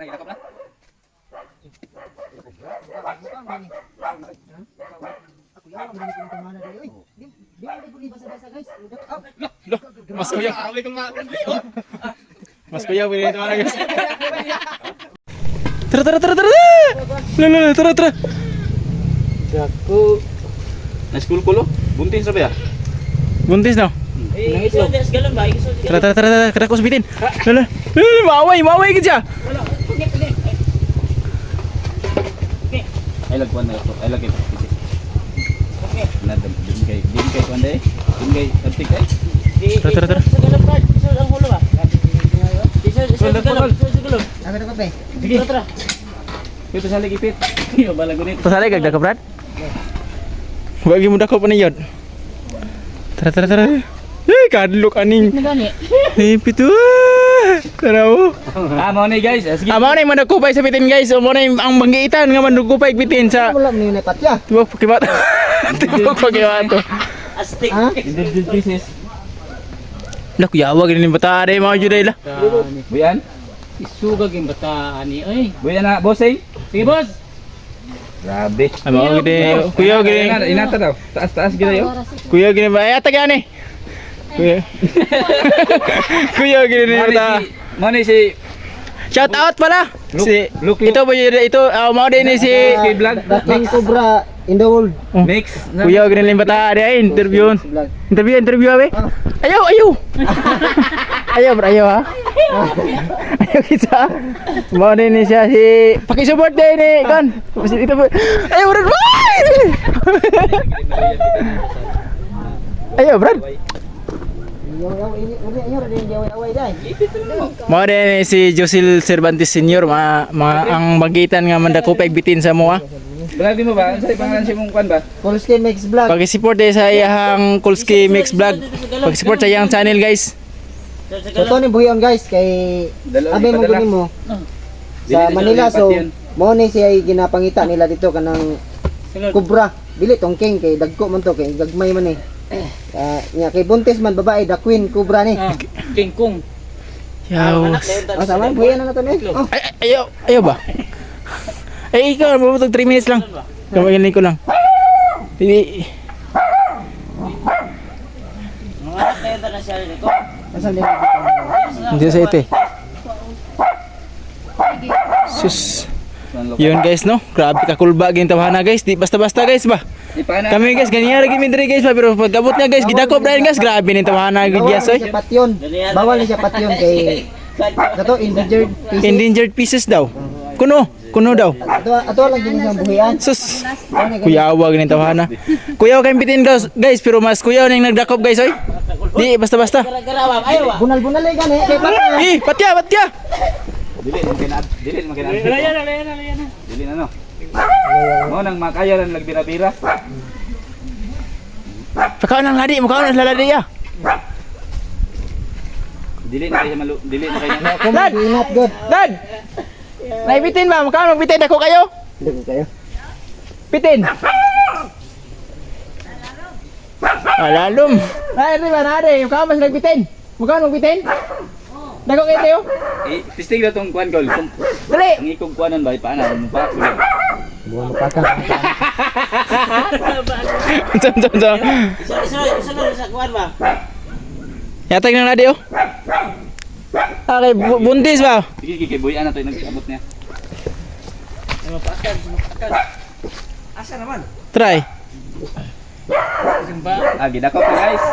Lagi dakop na. Mas kuya. Mas kuya, pwede ito mga guys. Tara. Lala, tara. Aku Na school ko lo. Buntis ra ba ya? Buntis na. nangis galon ba? Tara, kada ko sabitin. Lala, maway ka siya. Ay lagkuan na ito. Ay lagi. Na din kay kuan dai. Din kay tapik ay. Tara. Sa galon ba? Iso ang hulo ba? Iso sa galon. Ako na kape. Sige. Tara. Ito sa lagi pit. Yo balagunit. Pasal gagda ka, Brad? Bagi muda ko pa na yun. Tara. Kadlok aning. Nagani. Pitu. Taraw. Mo ni guys. Sige. Amo na man kupay sa bitin guys. Amo na ang banggitan nga man kupay bitin sa Wala mo na patya. tibok pakibat. Tibok pakibat. Astig. Ha? Individual pieces. Nak yawa gini bata ada mau juday lah. Buyan. Isugag yung bata ani oy. Buyan na bossing. Sige boss. Grabe. Amo gini kuya gini. Inata daw. Taas gila yo. Kuya gini ba? Ay tagani. Kuya. Kuya gini bata. Mana si Shout out pala. Si Look. itu itu mau din ni si vlog. The king cobra in the world. Mix. Kuya gini bata ada interview. Interview abe. Ayo. Ayo ha. Ayo kita. Mau ni siya si pakai support deh ni kan. Itu ayo Brad. Ayo Brad. Yaw ini uri ayo din yaw-yaw dai. Mau ni si Josil Cervantes Senior ang magitan nga mandakupay bitin sa moa. Vlog mo ba? Sa pangalan si mong kwan ba? Polski Mix Vlog. Pag-support deh sa iyang Kulski Mix Vlog. Pag-support sa iyang channel guys. So to ni buhion guys kay abi mo guni mo. Sa Manila so mo ni siya ginapangita nila dito kanang cobra. Dili tong king kay dagko man to kay gagmay man eh. Nya kay buntis man babae the queen cobra ni. King Kong. Yawas. Oh sama buhion na to ni. Oh. Ayo ba? Ikaw, mabutog 3 minutes lang. Kamagaling ko lang. Hindi. Mga tenda na siya nito. Asan din? Hindi sa ito eh. Sus. Yun guys no. Grabe kakulba gin tawhana guys. Di basta-basta guys ba. Kami guys ganyan lagi mindre guys ba pero pagkabot niya guys gidakop rin guys. Grabe ni tawhana guys oy. Patyon. Bawal ni siya patyon kay ato Endangered pieces daw. Kuno daw. Ato lang din siyang buhian. Sus. Kuyawa gini tawhana. Kuyaw kay bitin guys pero mas kuyaw ning nagdakop guys oy. Di basta-basta. Gara-gara ayo ba. Bunal-bunal ay gani kay patya. Patya. Dili mo kinaan. Layan. Dili na no. Mo nang makaya lang nagbira-bira. Pakaon ang ladi, mukhaon ang laladi ya. Dili na kayo dili na kayo. Dad. Not good. Dad. Naibitin ba? Mukhaon magbitin ako kayo. Dili kayo. Bitin. Alalum. Ay, riba na rin. Mukhaon mas nagbitin. Mukhaon magbitin. Dako kayo tayo. Tistig na tong kwan gol. Dali. Ang ikog kuanan ba paana mo pa. Buwan mapakang. Jom. Isa lang sa kuan ba. Yatag ng ladi oh. Okay, buntis ba? Sige kay boy ana to nag-abot niya. Asa naman? Try. Gidakop na guys.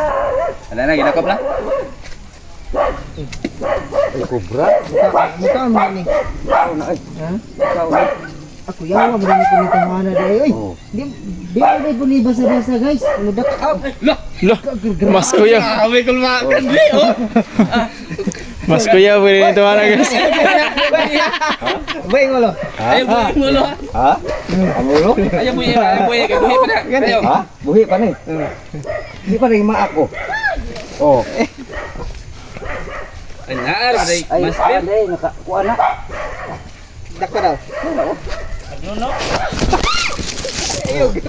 Wala na gidakop na. Mukha mo ni. Ako yawa mo ni ko nito mana dai oy. Di ay buli basa-basa guys. Mudak up. Loh, mas kuya. Awi kul makan di oh. Mas kuya pwede nito mana guys. Bay ngolo. Ayo buhi mulo. Ha? Amulo? Ayo buhi kay buhi pa na. Ayo. Ha? Buhi pa ni. Di pa rin maako. Oh. Anar dai Ay, master. ay, nakakuha na. Dako daw. Nuno. Wait.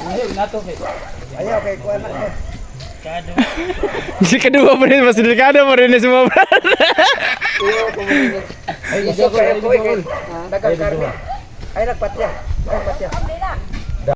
Ayo nato kay. Ayaw kay kuan na. Si kedua pa rin, mas delikado pa rin semua brad. Ay, isok kay ko kay dagang karne. Ay nagpatya. Ay patya.